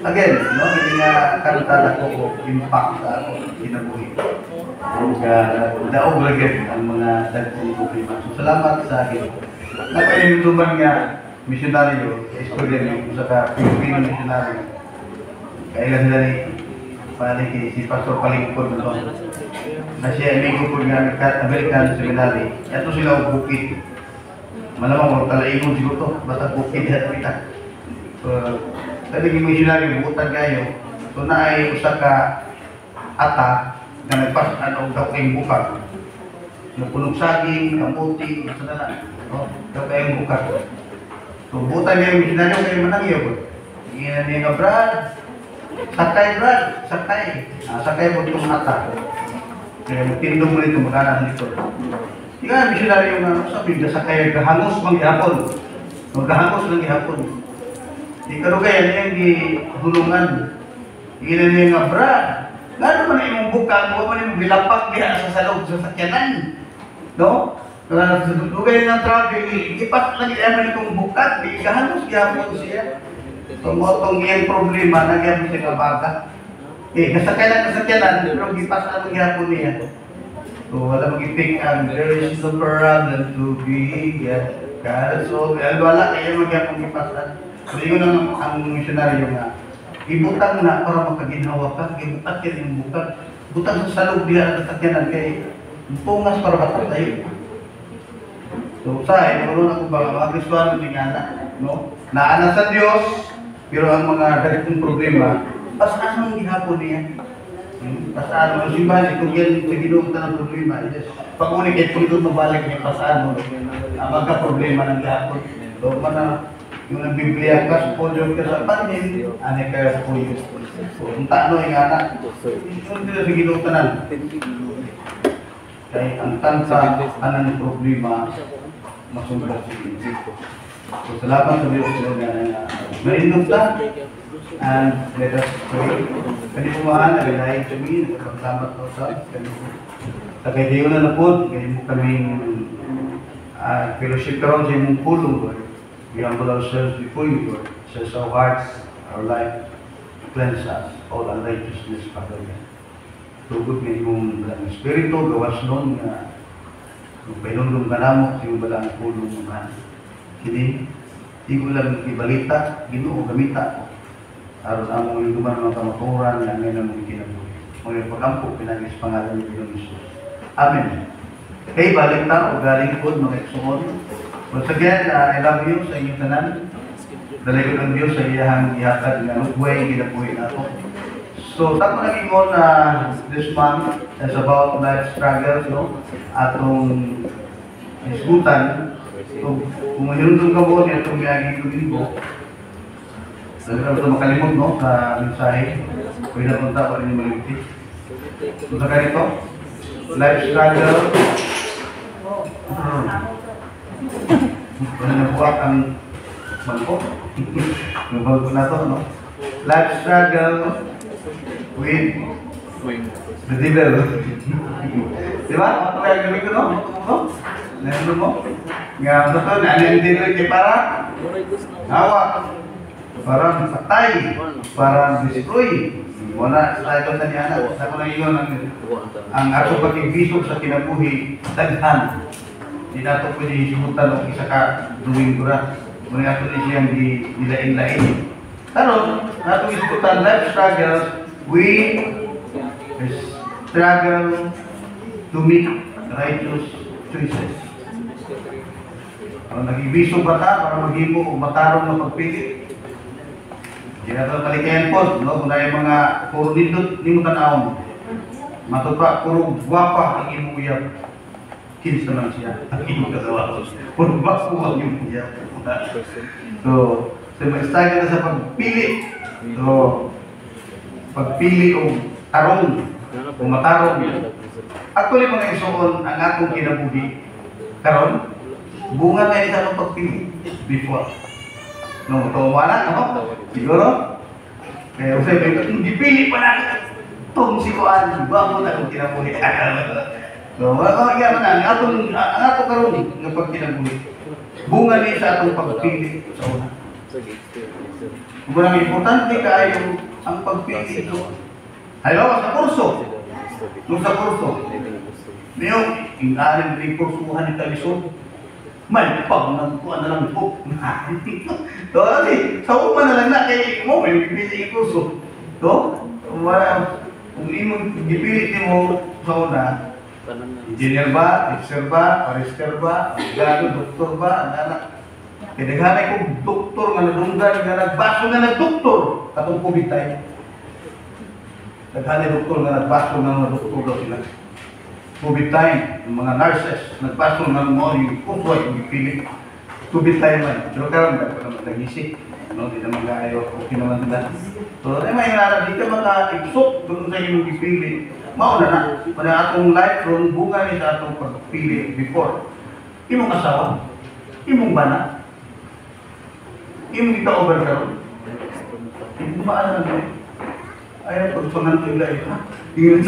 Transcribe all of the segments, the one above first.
again, no, hindi nga kanta ko impact sa ako kinabuhi. Ug daog lagi ang mga dagkong problema. So salamat sa akin. Napahinduman nga misyonaryo, istorya ni sa Pilipino misyonaryo. Kailan sila ni palagi si Pastor Palingkod na siya amigo po nga American Seminary. Ito sila ang bukid. Malamang mga talaingon siguro to, basta bukid at kita. Sabi ng missionary, buutan kayo. So na ay usa ka ata na nagpasan o daw kayong bukag. Napunog saging, kamuti, isa na lang. No? Daw kayong bukag. So buutan kayo missionary, kayo manangyo po. Iyan niya nga, Brad. Sakay, Brad. Sakay. Sakay mo itong ata. Kaya magtindong mo nito, magkanan dito. Ika, missionary yung sabi, sakay, gahangos manghihapon. Maghahangos lang ihapon. Ikaw kaya niya yung gihulungan. Ina niya nga, Brad, lalo pa na yung bukang, huwag pa na yung bilapak niya sa salog sa sakyanan. No? Kaya lugay ng traffic, ipat lang yung itong bukang, ikahangos gihapon siya. So, mo itong iyang problema, nagyapon siya kabaga. Nasakay lang sa sakyanan, pero gipas na maghihapon niya. So, wala mag-ipik ang, there is no problem to be, so, wala kaya maghihapon gipasan. So, yun ang misyonaryo nga. Ibutang na para makaginawa ka, ibutat yan yung butang. Butang sa salog diya at sakyanan kay pungas para batay. So, sa meron ako ba, mga Kristuano din nga no? Naana sa Diyos, pero ang mga daritong problema, pasaan ang gihapon niya. Pasaan mo, simbahan, kung yan sa ginugta ng problema, pag-unik ay kung doon mabalik niya, pasaan mo, ang magka-problema ng gihapon. So, yung Biblia ka, sponsor ka sa panin, ane ka po yun. Kung taano yung anak, yung sila sa ginugtanan. Kaya ang tansa, anang problema, masunod sa Diyos. So, salamat sa Diyos na nainugta, and let us pray. Kani pumahan, nagalahin kami, nagpaglamat ko sa tagay na po, ngayon mo kaming fellowship karon sa imong pulong, Lord. We humble ourselves before you, Lord. Search our hearts, our life, cleanse us, all unrighteousness, Father. Tugod nga imong Espiritu, gawas nun nga kung pinulong ka namo, yung balang pulong mo ka. Hindi, di ko lang ibalita, ginoo, gamita. Aron among yung duman mga kamaturan na ngayon ang mga kinabuhi. Mga pag-ampo, pinagis pangalan ni Pino Jesus. Amen. Okay, balik na o galing po mga eksungon. Once again, I love you sa inyong tanan. Dalig ko ng Diyos sa iyahang ihatag na lugway, kinabuhi na ako. So, tako naging on this month is about life struggles, no? Atong isgutan. So, kung mayroon ka mo, itong iyagin ko linggo, talaga ito makalimot, no? Sa mensahe. Pwede na punta pa rin yung malimiti. So, sa ganito, life struggle. Kung nabuhat ang bangko. Yung bangko na ito, no? Life struggle with the devil. Diba? Ano kaya gawin ko, no? Nandun mo? Nga, ito, ang devil kay para hawa. Para patay, para destroy. Wala tayo sa niya. Sa ko lang yun ang ato pag-ibisog sa kinabuhi, daghan. Hindi nato pwede isimutan o isa ka duwing dura. Muna ato ni siyang nilain-lain. Karon, nato isimutan life struggles, we struggle to make righteous choices. Kung nag-ibisog ba ta para maghimo o matarong na pagpili, hindi na ito talikayan po, no? Kung yung mga puro nindot, hindi mo tanawang. Matupa, puro guwapa ang imong uyab. Kins naman siya, ang imong kasawa. Puro bako ang imong uyab. So, mag-start na sa pagpili. So, pagpili o tarong, o matarong. Actually, mga isuon, ang akong kinabuhi. Karon, bunga na isa ng pagpili. Before. No, tawanan ako. Siguro. Kaya usay ba dipili pa natin tong sikuan, ba mo na kung kinabuhi. So, kaya man ang ato karon nga pag kinabuhi. Bunga ni sa atong pagpili sa una. Kung ang importante kayo ang pagpili ito. Halimbawa sa kurso. Nung sa kurso. Ngayon, inalim rin kursuhan ni Talisod. May pag nagkuhan na lang po. So, kasi, sa uma na lang na kay mo, may pipili yung kurso. So, kung imong gipilit mo sa una, engineer ba, teacher ba, parister ba, abogado, doktor ba, anak. Kaya naghanay kong doktor nga nadunggan nga nagbaso nga nagdoktor katong COVID time. Naghanay doktor nga nagbaso nga mga doktor daw sila. COVID time, yung mga nurses, nagbaso nga mga yung kuswa yung gipilit. COVID time man. Pero karon nag-isip. Di naman kayo, okay naman nila. So, may nga di ka maka-ibsok doon sa inyong gipilit. Mauna na. Pada atong life ron, bunga ni sa atong pagpili before. Imong asawa, imong bana, imong kita over karon. Imong maalam na. Ayaw pagpangan ko ila. Yung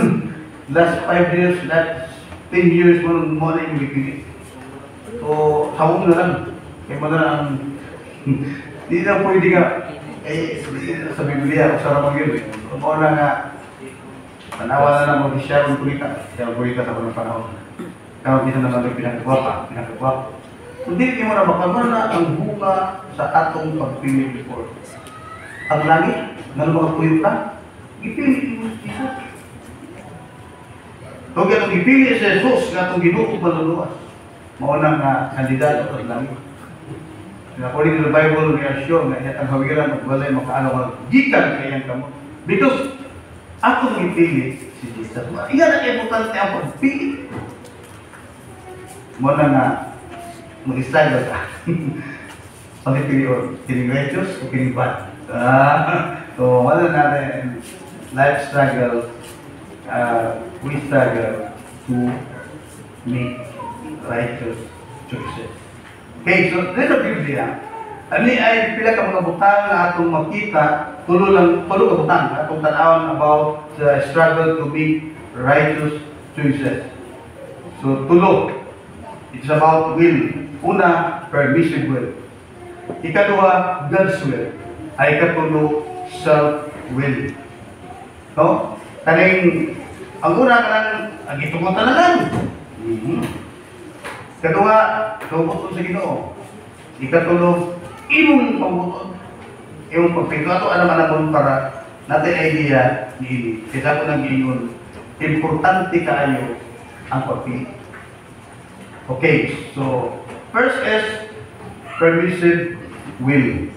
last 5 years, last 10 years mo na yung gipili. So, sawong na lang. Kaya mo na ang hindi na pwede nga sa Biblia o sa Ramang yun. Kung na nga tanawa na lang mo siya ang kulita. Siya ang kulita sa unang panahon. Kaya kita naman yung pinakagwapa. Hindi mo na baka na ang bunga sa atong pagpili before. Ang langit, nga mga puyo ka, ipili mo si Jesus. Kung itong ipili si Jesus, nga itong ginukog maluluwas, maunang kandidato sa langit. According to the Bible, we are sure na ang hawiran at walay makaano gikan kayang kamo. Because ako nang ipili si Jesus. Iyan ang importante ang pagpili. Muna nga mag-struggle ka. Pag-ipili o kining righteous o kining bad. So, wala natin life struggle, we struggle to make righteous choices. Okay, so this is Biblia. Ani ay pila ka mga butang na atong makita, tulo ka butang atong tan-awon about the struggle to make righteous choices. So tulo, it's about will. Una, permissive will. Ikaduha, God's will. Ay ikatulo, self-will. No? Kaning ang una kanang ang itugutan na lang. Kadua, tubuton sa Ginoo. Ikatulo, imong pagbuton. Imong pagpito. Ato naman naman para natin idea ni kita ko nang ingon, importante kaayo ang pagpili. Okay, so first is permissive will.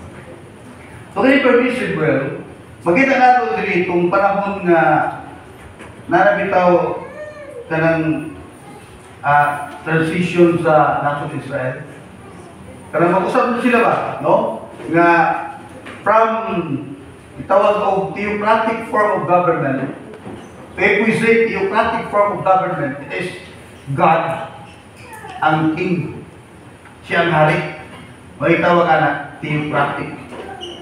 So kaya permissive will, makita nato diri itong panahon nga narabitaw kanang transition sa Nation Israel. Karena mag-usap sila ba, no? Nga from itawag o theocratic form of government, if we say theocratic form of government, it is God ang king. Siya ang hari. May tawag anak, theocratic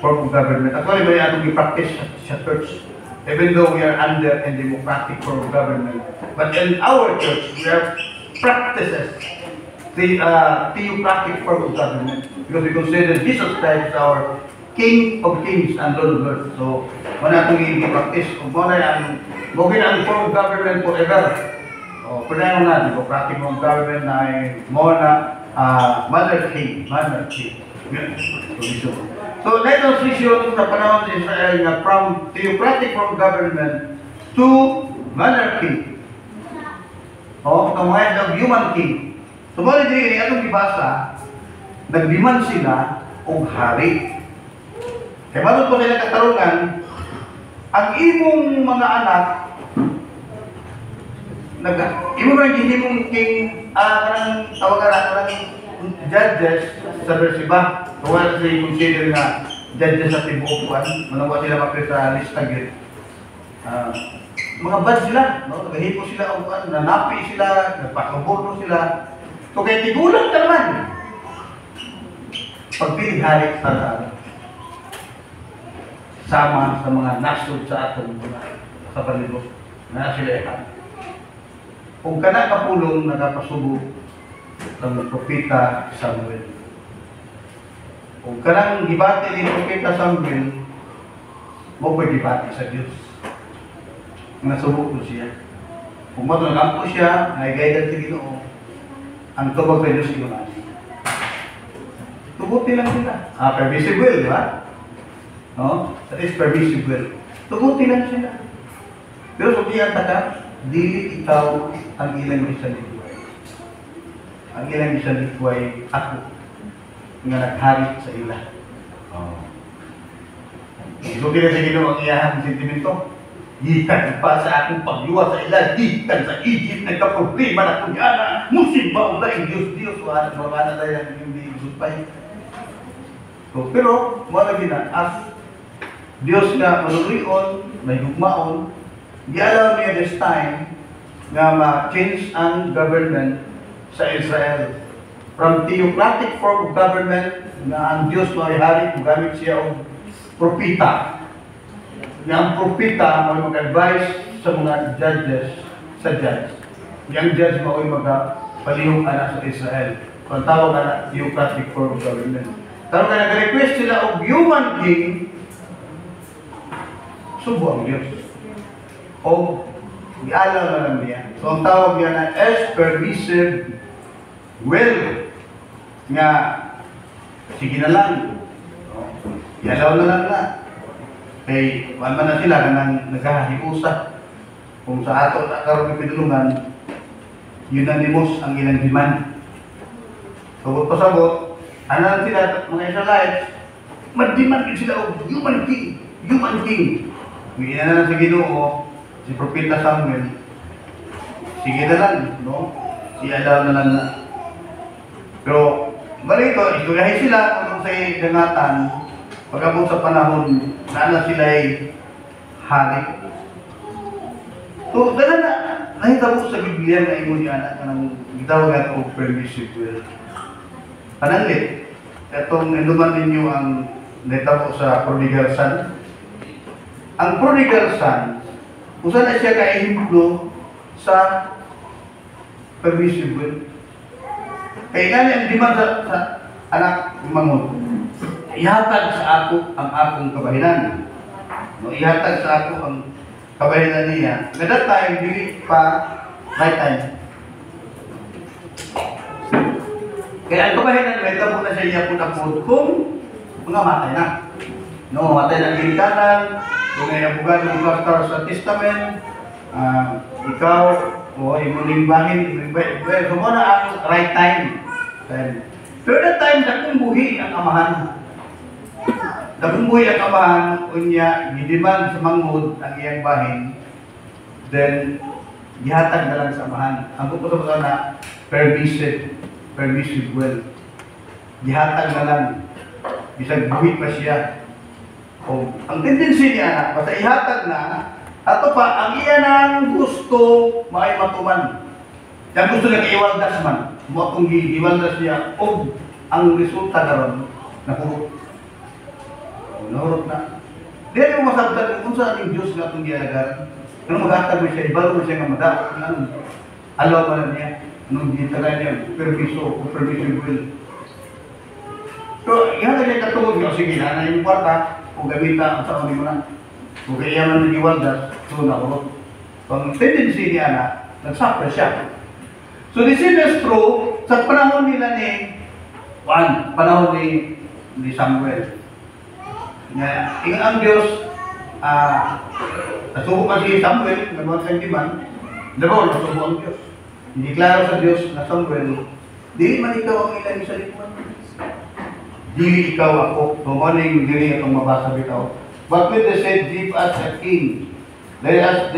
form of government. Actually, may atong i-practice sa church. Even though we are under a democratic form of government. But in our church, we have practices the theocratic form of government because we consider Jesus Christ our King of Kings and Lord of Lords. So, wala itong i-practice. Kung wala ang form of government forever. O, pwede mo na, democratic form of government na ay more na monarchy. So, let us vision sa panahon sa Israel na from theocratic form of government to monarchy. O, kamahal ng human king. So, mga hindi atong ibasa, nagdiman sila o hari. Kaya maroon po nila katarungan, ang imong mga anak, imong mga ginimong king, karang tawagan judges sa Bersiba. So, wala sila consider na judges sa Tibuopuan. Manawa sila makita sa listagit. Mga bad sila, no? Nagahipo sila, nanapi sila, nagpakaborno sila. So kaya tigulang ka naman. Pagpiling hari sa sama sa mga nasod sa atong sa palibot. Na sila ikan. Kung ka na kapulong, nagapasubo ng propeta Samuel. Kung kanang gibati ni Propeta Samuel, mo pwede gibati sa Diyos. Nasubok ko siya. Kung matulungan ko siya, ay guidance sa Ginoo, ang tubag sa Diyos yun natin. Tugutin lang sila. Permissible, di ba? No? That is permissible. Tugutin lang sila. Pero sabihan ka, dili ikaw ang ilang isang likway. Ang ilang isang likway, ako, nga naghari sa ila. Isuti na sa Ginoo ang iyahang sentimento. Gikan pa sa akong pagluwa sa ila, gikan sa Egypt, nagka-problema na kunyana, musimba o na yung Diyos, wala na tayo ang hindi gudpay. So, pero, wala gina, as Diyos na manulion, may hugmaon, di-allow niya this time na ma-change ang government sa Israel. From theocratic form of government na ang Diyos may-hari, gamit siya o propita. Yang propita may mag-advise sa mga judges, sa judge. Yang judge may magpalihong anak sa Israel. Kung tawag na theocratic form of government. Karon ka nag-request sila og human king, subo ang Diyos. O ialaw na lang niya. So ang tawag niya na as permissive will nga sige na lang. Ialaw na lang na. Kay wala na sila nang naghahiusa. Kung sa ato na karon ng pinulungan, unanimous ang ilang demand. So pasabot, ano sila mga Israelites, mag-demand sila og human king, human king. Hindi na lang sa Ginoo, si Propeta Samuel, sige na lang, no? Ialaw na lang na. Pero, balito, isulahin sila kung sa dangatan, pag-abot sa panahon, na sila ay hari. So, dala na, nahitabo sa Biblia na imo niya na kanang gitawag nga o permissive will. Pananglit, itong inuman ninyo ang nahitabo sa prodigal son. Ang prodigal son, kung saan na siya ka-ehemplo sa permissive will. Kaya nga ang demand sa anak mangon, ihatag sa ako ang akong kabahinan. No, ihatag sa ako ang kabahinan niya. At that time, dili pa right time. Kaya ang kabahinan, may tabo na siya iyapon na po kung mga matay na. No, matay na ginikanan, kung may abogado ng pastor sa testament, ikaw, o imuning bahin, so mo na ang right time. Pero that time, dakong buhi ang amahan. Dakong buhi ang amahan, unya, gidiman sa manghod ang iyang bahin, then, gihatag na lang sa amahan. Ang pupunta ko na, permissive will. Gihatag na lang. Bisag buhi pa siya. O, ang tendency niya, basta ihatag na, ato pa, ang iyan gusto, maay matuman. Yang gusto na iwaldas man. Mo akong iwaldas niya, o, ang resulta naroon, nahurot. Nahurot na. Diyan yung masabtan kung saan yung Diyos na itong ginagaran. Kung maghatag mo siya, ibalo mo siya nga madakot. Alaw pa na niya. Nung ginagaran niya, permiso will. So, ihatag niya katulog niya, sige, na yung kwarta, kung gamita ang sa mo na. Kung kaya man nag-iwaldas, so nahurot. So, ang tendency niya na, nagsuffer siya. So, this is true sa panahon nila ni panahon ni Samuel. Ang Diyos, nasubo kasi Samuel, nagawang sentiman, nasubo ang Diyos. Hindi klaro sa Diyos na Samuel, dili man ikaw ang ilang isa likuan. Dili ikaw ako, tumaning dili itong mabasa bitaw. But when they said, give us a king, let us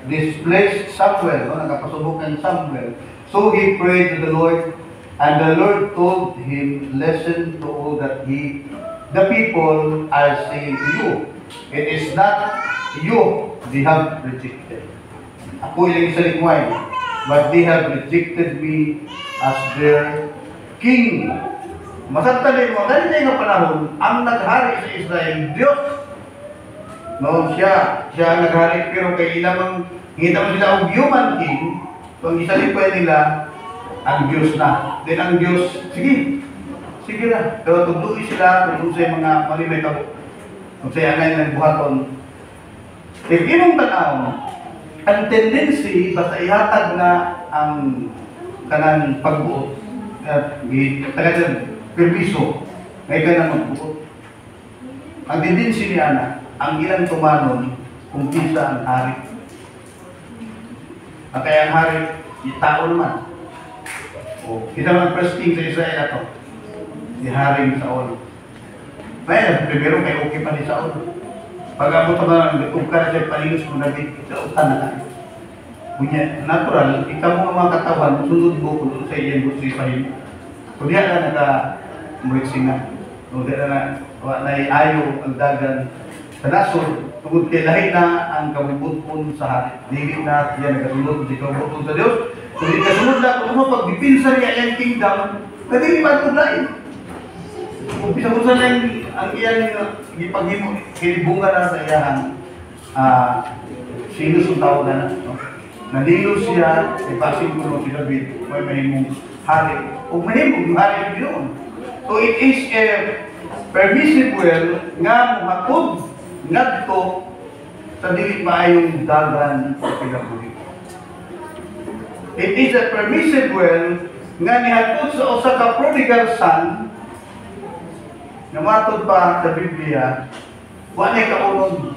displace Samuel, no? Nagkapasubukan Samuel. So he prayed to the Lord, and the Lord told him, listen to all that the people are saying to you. It is not you they have rejected. Ako ilang isa likway, but they have rejected me as their king. Masagtalin mo, ganito yung panahon, ang naghari sa Israel, Diyos. No, siya ang naghari, pero kay ilamang, hingita mo sila ang human king, so ang isa likway nila, ang Diyos na. Then ang Diyos, sige, sige na. Pero tuloy sila kung sa mga malimay tabo. Kung sa angay ng buhaton. If inong tanaw, ang tendency, basta ihatag na ang kanang pagbuot, talagang permiso, ngay ka na magbuot. Ang tendency niya na, ang ilang tumanon, kung pisa ang hari. Kaya ang hari, tao naman. O, kita man first king sa Israel na to. Si Haring Saul. Kaya, primero kay okay pa ni Saul. Pag abot ka na, kung ka na siya palingos mo na utan na lang. Kunya, natural, ikaw mo mga katawan, sunod mo kung sa iyan gusto ipahin. Kung diya ka naka-muitsing na. Kung diya na ayaw ang dagan sa nasod, tungkol kay lahi na ang kabubutpon sa hari. Dili na yan nagasunod di kabubutpon sa Diyos. Kung di kasunod na, kung ano pag-dipinsa niya ang kingdom, pwede ipagod lain. Kung bisa-bisa na ang iyang ipag-ibunga na sa iyahan, sinusong na no? Nandilo siya, ipasin ko no si David, may mahimong hari. O mahimong yung hari yung ginoon. So it is a permissible nga muhatod ngadto sa dili maayong dagan sa kinabuhi. It is a permissible nga nihatod sa usa ka prodigal son nga matod pa sa Biblia, wa na kaunong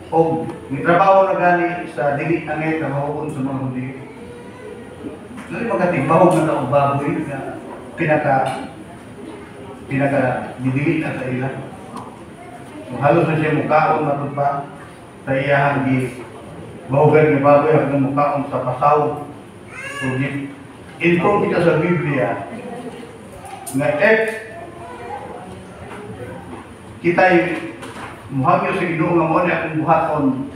o mitrabaho na gani sa dili angay na mahukon sa mga Hudyo. Dili magatigbahog na taong baboy na pinaka didili na sa ila. So, halos na siya mukaon matod pa sa iyahang di bahugan ng baboy hanggang mukaon sa pasaw. So, inform kita sa Biblia na kita'y muhagyo sa Ginoo nga mo niya kung buhaton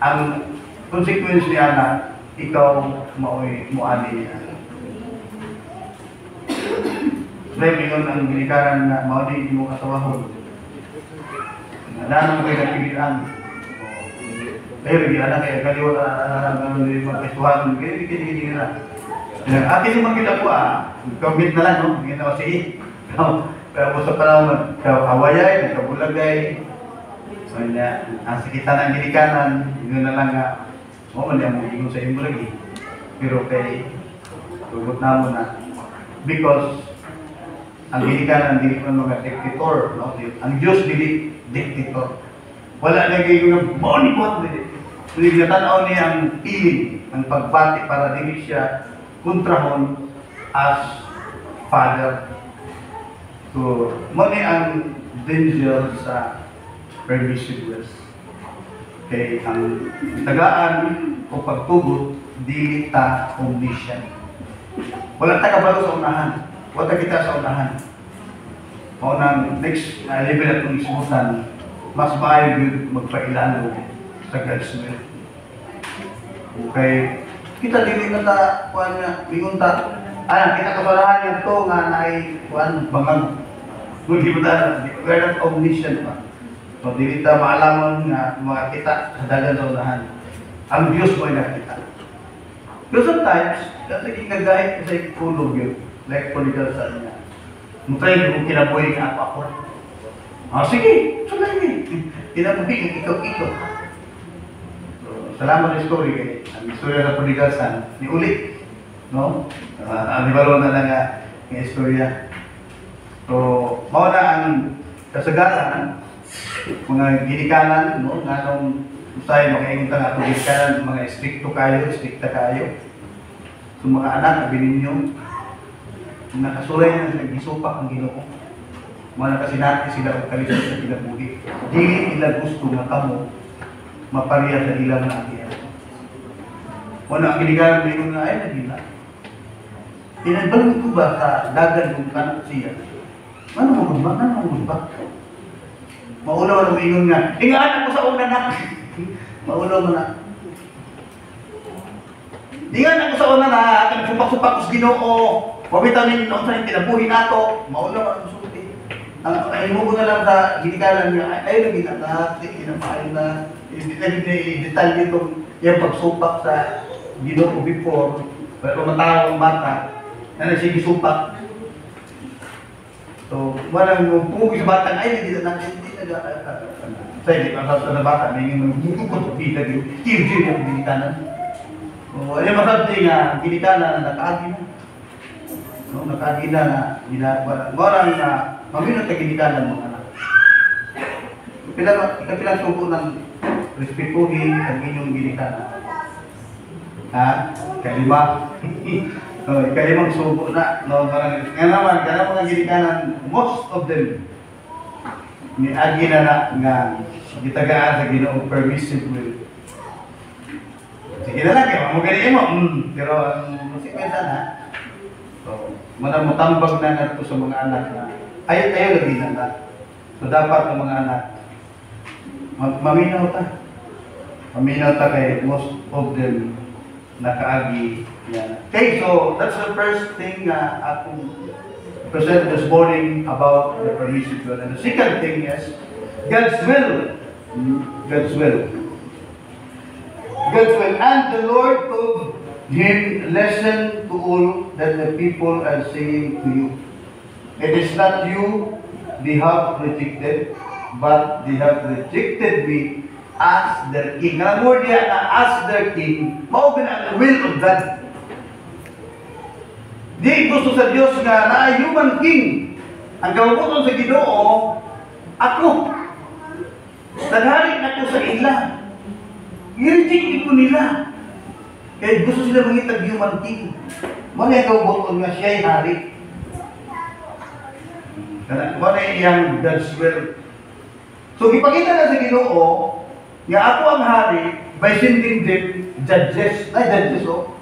ang consequence niya na ikaw mao'y muali niya. Dahil mingon ang ginikaran na mauli mo kasawahon. Nanang kayo napilihan. Pero hindi anak kayo kaliwa ang magkasuhan. Gini na. Akin yung magkita ko comment na lang, no? Hindi na kasi pero sa panahon, kawayay, nagkabulagay. So, ang sakitan ng ginikanan, yun na lang nga, mali ang magiging sa imo lagi. Pero kay, tugot na mo na. Because, ang ginikanan, hindi ko mga dictator, no? Ang Diyos, dili dictator. Wala na yung money pot, hindi natanaw niya ang piling, ang pagbati para dili siya kontrahon as Father. So, mali ang danger sa permissiveness. Kaya ang tagaan o pagtugot, dili ta omniscient. Wala ta kabalo sa unahan. Wala kita sa unahan. O nang next level at kung ismutan, mas maayo yun magpailano sa God's will. Okay. Kita dili na ta, kuhan nga, lingon ta, kita kasalahan yung to nga na ay, kuhan, bangag. Kung di ba we're not omniscient pa. So, di kita maalamon nga mga kita sa dagan sa unahan. Ang Diyos mo ay nakita. Pero sometimes, kasi kagahit kasi kulog yun. Like prodigal son niya. Mutray kung kinabuhi nga ako. Sige, lagi. Kinabuhi, ikaw. So, salamat sa story kay ang istorya ng prodigal son. Ni ulit. No? Ang ibalo na lang ang istorya. So, mauna ang kasagaran, mga ginikanan, no, nga nung usay, makaingon ka nga itong ginikanan, mga strikta kayo. So, mga anak, abilin nyo, nakasulay na nag-isupak ang Ginoo. Mga nakasinati sila o kalisod sa kinabuhi. Dili nila gusto nga kamo mapariya sa ilang na agihan. Wala ang ginikanan, mayroon nga ay nagila. Pinagbalong ko ba sa dagan kung kanak siya? Ano mo ba? Maulaw na umingon nga. Ingaan ako sa una na. Maulaw mo na. Ingaan ako sa una na. Supak-supak ko sa Ginoo. Pabitanin noon sa kinabuhi nato. Maulaw ang suti. Ang mo na lang sa ginikalan niya. Ay, naging anak. Kinamahin na. I-detalye itong yung pagsupak sa Ginoo before. Pero matawag ang bata. Na nagsige supak. So, walang pumugi sa bata, ay, hindi na natin, hindi na saya di pasal sa bata, may bukod kita di kirjin yung ginikanan. So, ay masabti nga, ginikanan na nakaagi na. No, nakaagi na, walang na, maminot na ginikanan mo anak. Ikapilang suko ng respetuhin ang inyong ginikanan. Ha? Kalima. Kalimang suko na. No, parang, nga naman, mga ginikanan, most of them, ni agi na nga gitagaan sa Ginoo permissive will. Sige na lang, kaya mo ganyan mo. Pero ang konsekwensya na, so, mo tambag na nato sa mga anak na ayaw lagi na. So dapat ng mga anak, maminaw ta. Maminaw ta kay most of them nakaagi yan. Okay, so that's the first thing akong present this morning about the permissive will. And the second thing is God's will. God's will. God's will. And the Lord told him, listen to all that the people are saying to you. It is not you they have rejected, but they have rejected me as their king. Ang word niya na as their king, maugin ang will of God. Di gusto sa Diyos nga na human king. Ang gawabuton sa Ginoo, ako. Nagharik na ko sa ila. I-reject ko nila. Kaya gusto sila mangitag human king. Mga gawabuton nga siya'y hari. Mga iyang God's will. So, ipakita na sa Ginoo, nga ako ang hari by sending them judges. Judges, oh.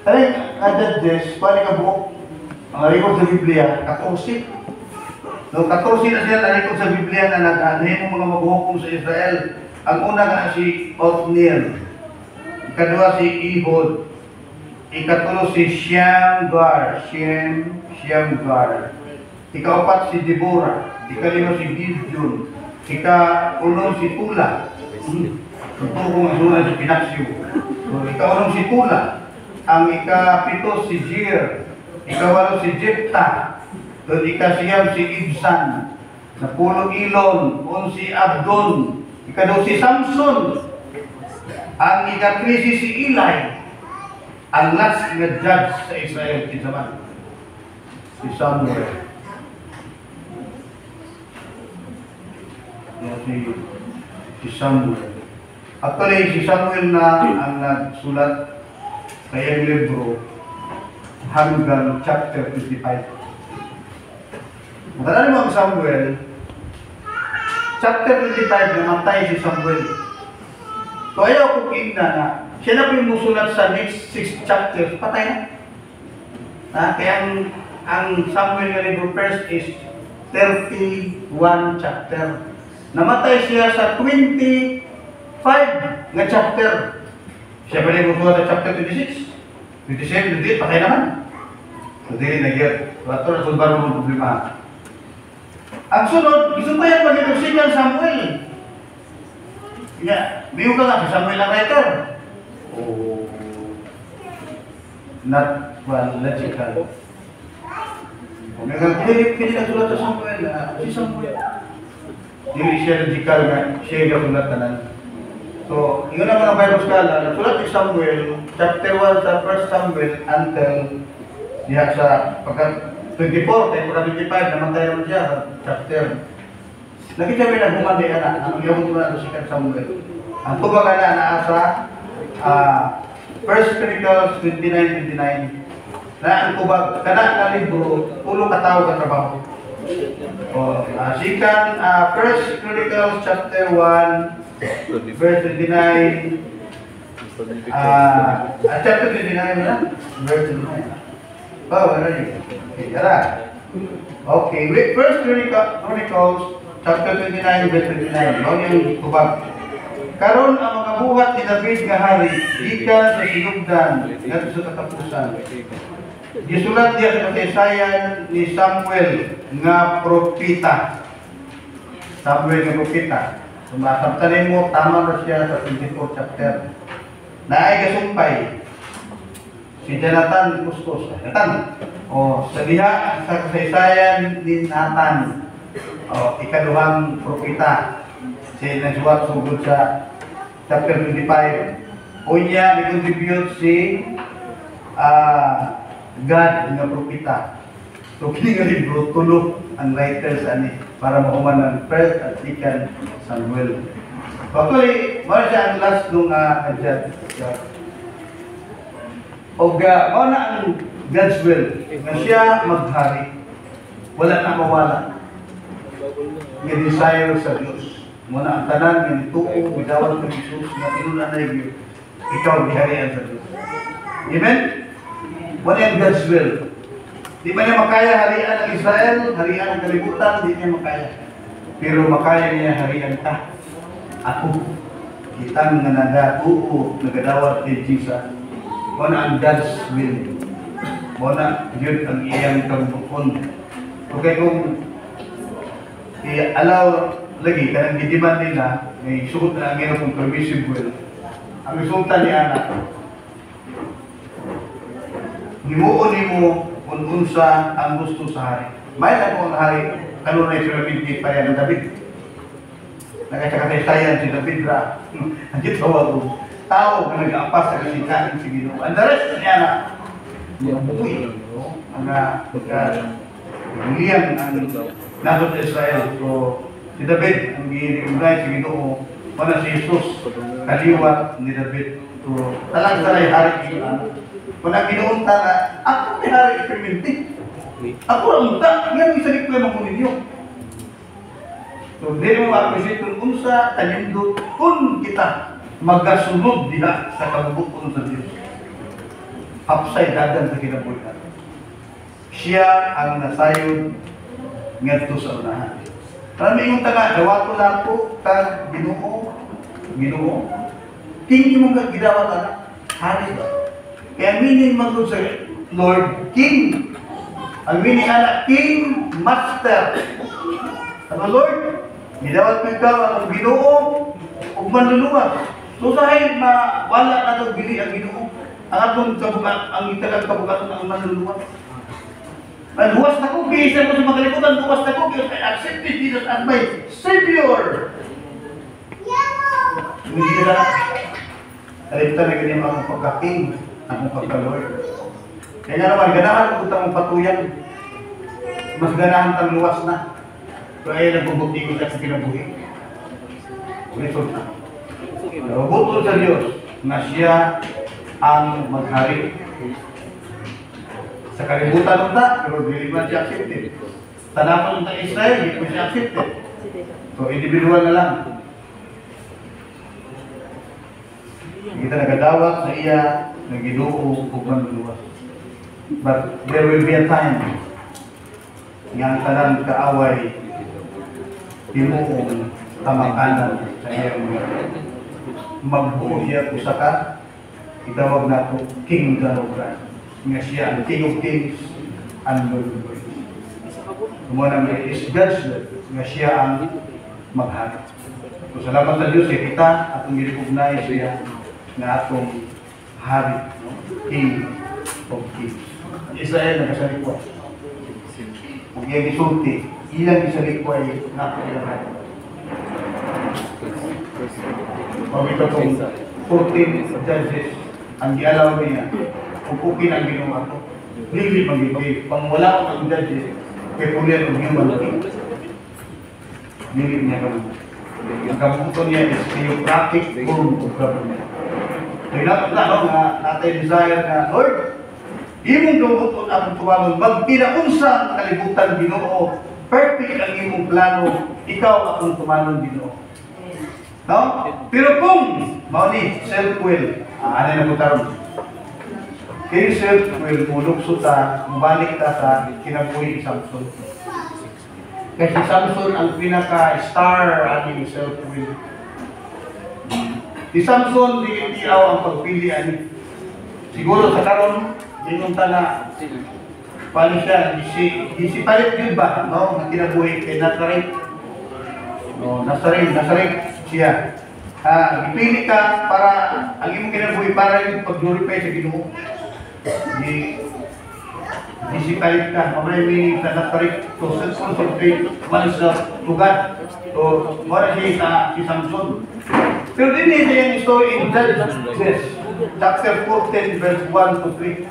Kaya judges, paano ka buhok? Ang record sa Biblia, 14. No, 14 na siya na record sa Biblia na nag-anahin mo mga mabuhok sa Israel. Ang una nga si Othniel. Ikadua si Ehud. Ikatulo si Shamgar. Ikaapat si Deborah. Ikalima si Gideon. Ika-ulong si Tula. Ito kung ang sunod si Pinaksyo. Ika-ulong si Tula. Ang ika-pito si Jir, ika-walo si Jepta, at ika-siyam si Ibsan, napulo Ilon, si Abdon, ika-do si Samson, ang ika-13 si Eli, ang last na judge sa Israel, kinsaman, si Samuel. Si Samuel. Actually, si Samuel na ang nagsulat kaya yung libro hanggang chapter 55. Magandang mo ang Samuel, chapter 25, namatay si Samuel. So ayaw ko kina na, siya na po yung musulat sa next 6 chapters, patay na. Kaya ang Samuel na libro first is 31 chapter. Namatay siya sa 25 na chapter. Siya pa rin musulat sa chapter 26. 27, hindi, patay naman. So, hindi nagyan. So, ito na sulban mo ang problema. Ang sunod, gusto pa yan pag-itusikan Samuel. Yeah, biyo ka nga, si Samuel ang writer. Oh, not logical. Pili na sulat sa Samuel. Si Samuel. Hindi siya logical nga, siya yung sulatanan. So, yun naman ang Bible scholar, nasulat ni Samuel, chapter 1 sa 1 Samuel until diha sa pagka 24, tayo pagka 25, namatay naman siya sa chapter. Nakita mo na humandi na, ang iyong muna na si Samuel. Ang tubaga na naasa, 1 Chronicles 29:29, na ang tubag, kana na libro, pulong katao ka trabaho. O, sikan, 1 Chronicles chapter 1, verse 29, chapter 29 na? Verse 29. Oh, wala yun. Okay, yara. Okay, First Chronicles, chapter 29, verse 29. Ano yung kubag? Karon ang mga buhat ni David nga hari, gikan sa sinugdan, at sa katapusan. Gisulat niya sa kasaysayan ni Samuel nga propita. Samuel nga propita. Sumasabtanin mo, tama na siya sa 24 chapter. Naay gasumpay. si Jonathan Cuscos. Jonathan, sa diha sa kasaysayan ni Nathan, ikaduhang propeta, siya nagsuwat sugod sa chapter 25. Unya ni-contribute si God nga propeta. So kini nga libro tulo ang writers ani para mahuman ng 1st at 2nd Samuel. Actually, mo siya ang last nung judge. O mo na ang God's will na siya maghari. Wala na mawala. Nga desire sa Diyos. Mo na ang tanan nga nituo bidawat ng Jesus nga tinunan na iyo. Ikaw giharian sa Diyos. Amen? Wala ang God's will. Di ba niya makaya harian ang Israel, harian ang kalibutan, di niya makaya. Pero makaya niya harian ka. Ako, kitang nga nagatuo, nagadawat kay Jesus. Muna ang God's will. Muna yun ang iyang kabukon. Okay, kung i-allow lagi, kanang gidiman nila, may sugot na ang iyong permissive will. Ang resulta ni anak, himuon ni mo kung unsa ang gusto sa hari. May na po ang hari, kanunay sila binti pa yan ng David. Nagkakasaysayan si David ra. Ang gitawa ko, tao na nag-aapas sa kasikain si Ginoo. And the rest niya na, uy, pagka-uliyan ang nasod Israel. So, si David, ang ginigay si Ginoo, wala si Jesus, kaliwat ni David. So, talang salay hari ilan. Kung ang ginuunta na, ako may hari eksperimente. Ako ang unta, ngayon isa ni Kuya Mangko ninyo. So, hindi mo ma-appreciate kung unsa kanindot kung kita magasunod diha sa kabubukon sa Diyos. Upside dagan sa kinabuhi natin. Siya ang nasayod ngadto sa unahan. Marami yung taga, dawato lang po, kag Ginoo, king mo kag gidawat anak, hari ba? Kaya meaning magod sa Lord, king. Ang meaning anak, king, master. Ano Lord? Gidawat mo ikaw ang Ginoo ug manluluwas. So dahil wala na daw bili ang Ginoo, ang atong kabugat, ang itagang kabugaton ang manluluwas. Luwas na ko, kaysa mo sa mga kalibutan, luwas na ko, because I accepted Jesus as my Savior. Hindi ka na, kalibutan na ganyan akong pagka-king, akong pagka-Lord. Kaya nga naman, ganahan ko itang patuyan. Mas ganahan tang luwas na. So ay nagbubukti ko sa kinabuhi. Result na. Butol sa Diyos na siya ang maghari. Sa kalibutan unta, pero hindi man siya accepted. Tanapan unta Israel, hindi ko siya accepted. So individual na lang. Kita nagadawat sa iya na Ginoo ug manluluwas. But there will be a time nga tanan kaaway himuong tamakanan sa iyang magbuo siya usa ka itawag nato King Ganogran nga siya ang King of Kings and Lord of Lords. Sumunang is judgment nga siya ang maghari. So salamat sa Diyos kita atong i-recognize siya na atong hari, no? King of Kings. Israel nagkasalikwa. Kung iyang isulti, ilang isalikwa ay napakilakay. Pagkita kong 14 judges ang gialaw niya, pupukin ang ginawa ko. Hindi mag-ibig. Pang wala ko ng judges, kaya pulihan ng human being. Hindi niya kami. Ang kabuto niya is theocratic form of government. Kaya natin nga, natin desire na, Lord, imong gabuton akong tumangon, magpinaunsa ang kalibutan Ginoo, perfect ang imong plano, ikaw akong tumangon Ginoo. No? Pero kung, mauni, self-will, ano na po taron? Kaya self-will, mulukso ta, mabalik ta sa kinabuhi ni Samson. Kasi Samson ang pinaka-star ating self-will. Si Samson, di-tiaw ang pagpili ani. Siguro sa karon, dinunta na, paano siya, isipalit yun ba, no? Ang kinabuhi kay Nazareth. No, Nazareth siya. Ipili ka para, ang imong kinabuhi para yung pag-glorify sa Ginoo. Disipahit ka, mamaya meaning sa natarik to self-concentrate man sa lugar. So, wala siya si Samson. Pero din niya yung story in Judges, chapter 14, verse 1 to 3.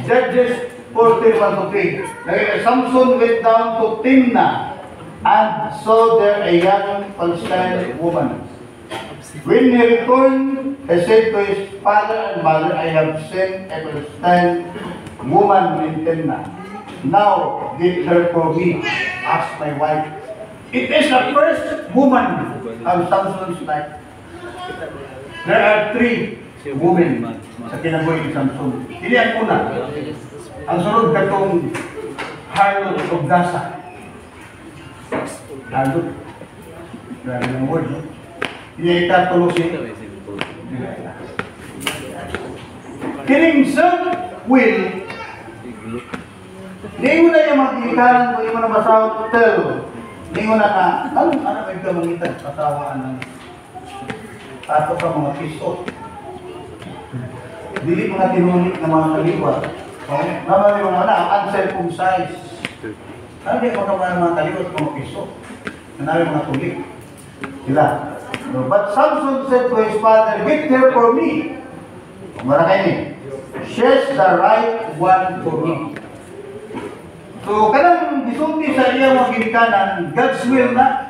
Judges 14, 1 to 3. Samson went down to Timnah and saw there a young Philistine woman. When he returned, he said to his father and mother, I have seen a Philistine woman in Timnah. Now get her for me as my wife. It is the first woman of Samson's life. There are 3 women sa kinabuhi ni Samson. Hindi ang una. Ang sunod katong harlot of Gaza. Harlot. Grabe ng word, no? Hindi ikatulo si kining self-will. Hindi mo na yung magkikalan kung yung mga masawang hotel. Hindi mo na anong anak ay gamangitan, pasawaan ng ato sa mga piso. Dili mga tinunik na mga kaliwa. Naman yung mga uncircumcised. Ano di mga kaliwa sa mga piso? Nanami mga tulik. Sila. But Samson said to his father, get her for me. Marakay ni. She's the right one for me. So, kanang gisulti sa iya mga ginikanan, God's will na.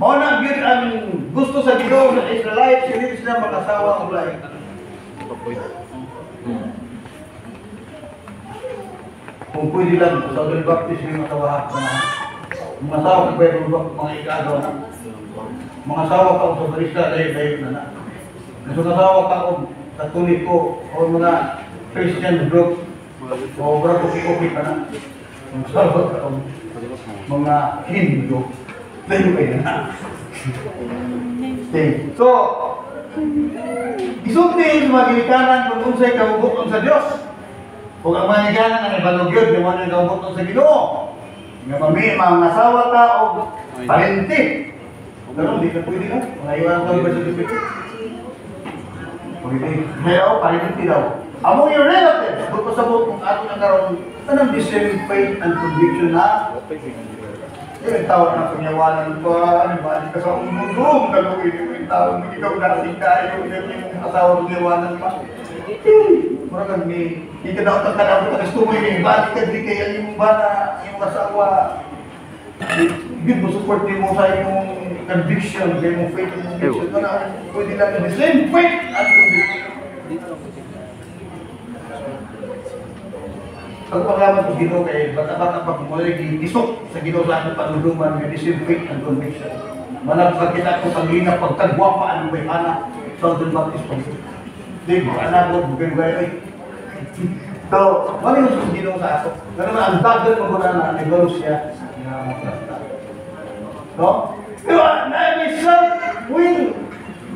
Mao na gyud ang gusto sa Ginoo sa Israelites, hindi sila makasawa og lain. Kung pwede lang, sa Southern Baptist yung matawahak na mga sawa kung pwede mga ikagaw na. Mga sawa ka sa barista, layo na. Kasi mga sawa ka kung Katoliko o mga Christian group o mga kopi-kopi ka na. Mga sawa ka kung mga Hindu, layo kayo na. So, isulti yung mga ginikanan kung unsay kahubuton sa Diyos. Kung ang mga ginikanan ang ibalugyod, yung mga kahubuton sa Ginoo. Nga mga nasawa ka o parente. Pero hindi ka pwede na. Mga iwan ka ba sa dipit? Pwede. Pero, parente daw. Among your relatives, kung pasabot kung ato na karoon, anong discerning faith and conviction na? Yung tawag na panyawanan ko, ano ba, hindi ka sa umudum, kaluin yung tawag, hindi ka ulasing tayo, yung asawa ng yawanan pa. Muragan ni, hindi ka daw tagkadabot ang istumoy ni balik ka, di kaya yung ba na, yung asawa, hindi mo support din mo sa yung conviction, kaya yung faith and conviction, pwede lang the same faith and conviction. Pag paglaman ko Ginoo kay bata-bata pa kumulay isok sa Ginoo sa ating panuluman ng faith and conviction. Managpag kita ko pag-inap, pagtagwa pa ang may anak Southern Baptist Pag. Di ba, anak ko, bukay ay. So, mali yung sa Ginoo sa ato. Ganun ang dagat mo ko na negosyo siya. No? Pero, may self-will.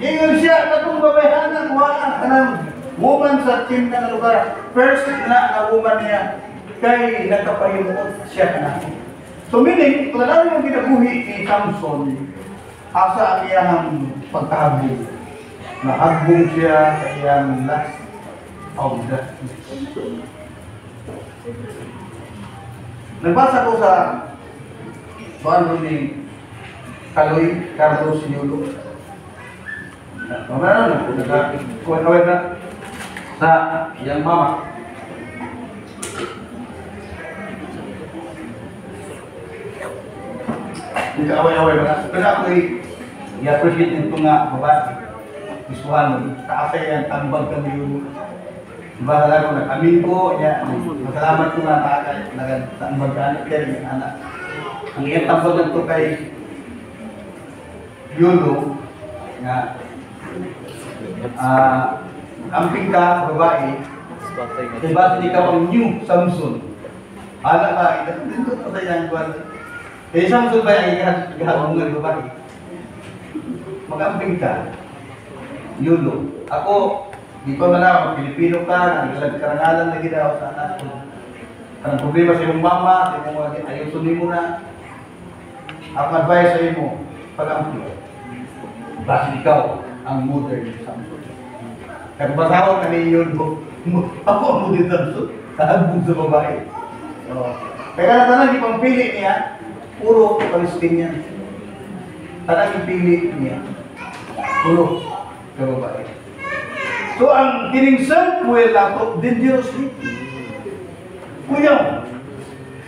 Ingon siya, katong babayhanan, kuhaan, woman sa team na lugar. First na woman niya, kay nagkapahimot siya na. So meaning, kung alam yung ginabuhi ni Samson, asa ang iyang pagkahabong. Nahagbong siya sa iyang last of the nagbasa ko sa ano ni Kaloy Carlos Yulo. Mamaya na, kuwan-kuwan na sa iyang mama. Hindi ka away-away ba? Pero ako'y i-appreciate nito nga babae. Isuhan mo, kaapay yan, tambag kami yun. Diba talaga ko, nag-amin ko, masalamat ko nga tambag ka anak yan, yung anak. Ang iyang tambagan ko kay Yulo, nga, amping ka, babae, diba ikaw ang new Samson. Hala ka, ito ko sa iyang kwan. Eh, Samson ba yung ikahabungan babae? Mag-amping ka, Yulo. Ako, di pa man ako, Pilipino ka, nagkarangalan na ginawa sa anak ko. Anong problema sa iyong mama, sa iyong mga ayusin mo na. Ang advice sa iyo, pag-amping. Bakit ikaw ang mother ni Samson? Nagbasahon na yun ko. Ako ang muli Samson, kahagod sa babae. Kaya na di pang pili niya, puro Palestinian. Tanang pili niya, puro sa babae. So ang kining Samuel nato, dangerously. Kuya,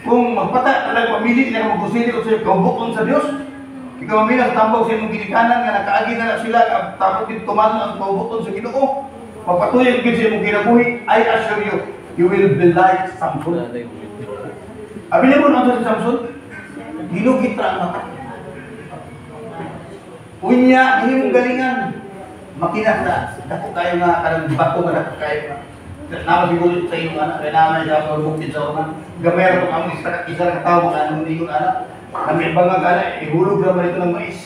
kung magpata, talag pamili niya magkusili ko sa iyo, kaubukon sa Diyos, ikaw mamili ang tambog sa inyong ginikanan nga nakaagi na sila, tapos din tumano ang kaubukon sa Ginoo. Magpatuloy ang sa imong kinabuhi, I assure you, you will be like Samson. Abi niyo mo si Samson? Ginugit ra ang mata. Unya, hindi mong galingan. Makinat na. Dako kayo nga, kanang bato nga dako kayo nga. Nama siguro sa iyong anak, kaya naman siya sa bukid sa una. Gamay ito kami, isa ng tao, mga anong hindi yung anak. Kami ibang ang anak, ihulog naman ito ng mais.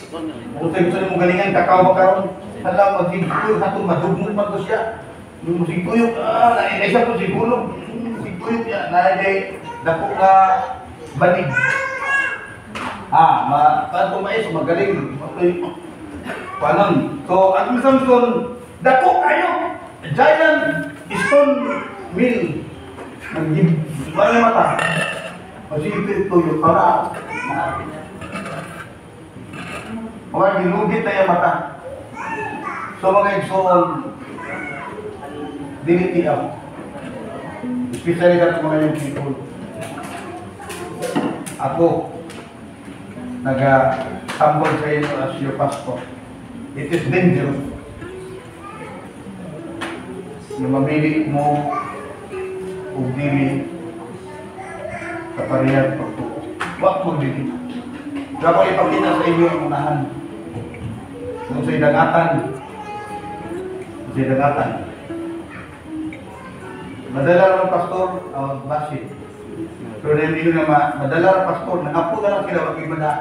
Kung sa'yo gusto mong galingan, kakao ba karon? Alam, magsiguro, hatong madugmong man ko siya. Yung siguyok, naisa po siguro. Siguyok yan, naibay, dako nga banig. Kanto mais, magaling. Panon. So, at Samson, dako kayo. Giant stone mill. Mga mata. Masipit ito yung para. Mga ginugit na yung mata. So, mga igsoon, dinitiyaw. Especially sa mga yung people. Ako, nag-tambol sa inyo as your pastor. It is dangerous. Yung mamili mo o dili sa parehas pagtuo. Wag mo dili. Dapat ipakita sa inyo ang unahan. Kung sa'y dagatan, madala ng pastor, basit. Pero hindi nyo naman, madala ng pastor, nangapo na lang sila mag-ibada.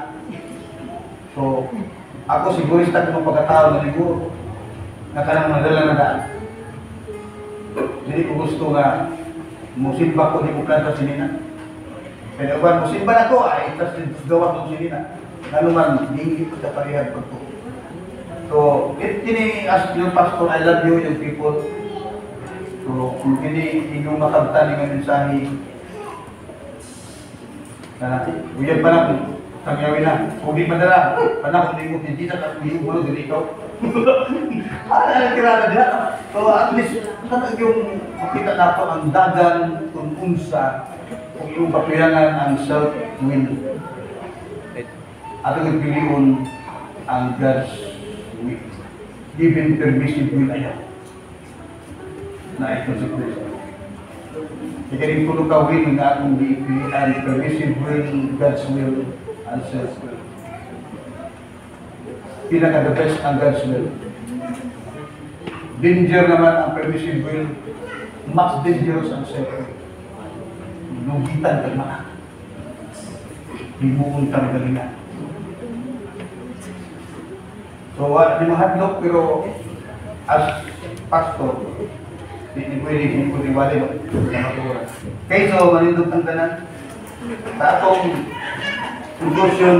So, ako sigurista ko ng pagkatao na siguro, nakanang madala na daan. Hindi ko gusto nga, musimba ko, di ko planta sinina. Kaya ba, musimba na ko, tapos gawa ko sinina. Ano man, hindi ko sa parehas ko to. So, as yung pastor, I love you, yung people. So, kung hindi inyong makamtan yung mensahe, na natin, uyan pa lang, tangyawin na. Kung di madala, panak, hindi mo, hindi na hindi mo din ikaw. Kirana diyan. So, at least, talagang yung makita nato ang dagan kung unsa, kung yung papilangan ang self-will. At ang piliun ang God's will. Given permissive will ayaw. Na ito sa Kristo. Kaya rin puno ka will na akong dipilian, permissive will, God's will, and self-will. Pinaka-the best ang God's will. Danger naman ang permissive will, mas dangerous ang self-will. Nugitan ka naman. Himuon ka magalingan. So, di mahadlok, pero as pastor, hindi pwede ko tiwali sa matura. Kaya so, manindog ang tanan. Sa atong conclusion,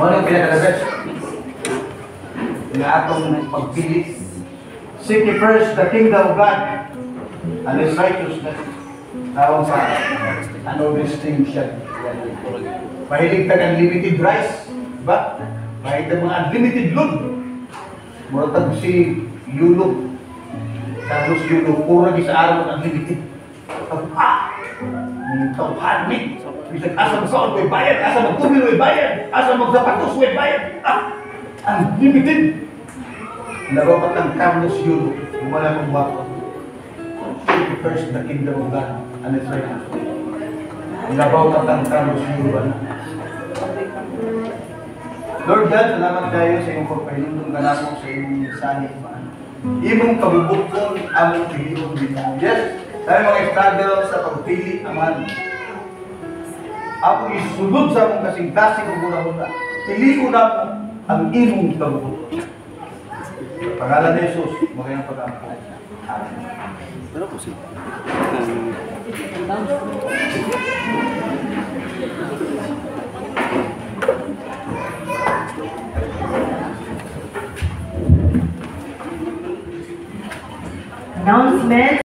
mga pinaka-best na atong pagpili. Seek ye first the kingdom of God and His righteousness. Tawag sa ano distinction. Mahilig ka ng limited rice, ba? Mahilig ka mga unlimited load. Muratag si Yulo. Carlos Yulo, puro lagi sa araw ng unlimited. Tawhan ni. Bisag asa magsaon ko'y bayad, asa magtumil ko'y bayad, asa magsapatos ko'y bayad. Unlimited. Narapat ang Carlos Yulo, wala kong bako. Seek first the kingdom of God and His righteousness. Nabaw ka ang Carlos Yulo. Lord God, salamat kayo sa iyong pagpahilundong ganapong sa iyong mensahe. Imong kabubukon among piliyon dito. Yes, tayo mga struggle sa pagpili aman. Ako isulod sa among kasing-kasing o mula-mula. Piliin na po ang imong kabubukon. Sa pangalan ni Jesus, magayang pag-ampo. Amen. Ano po siya? announcement.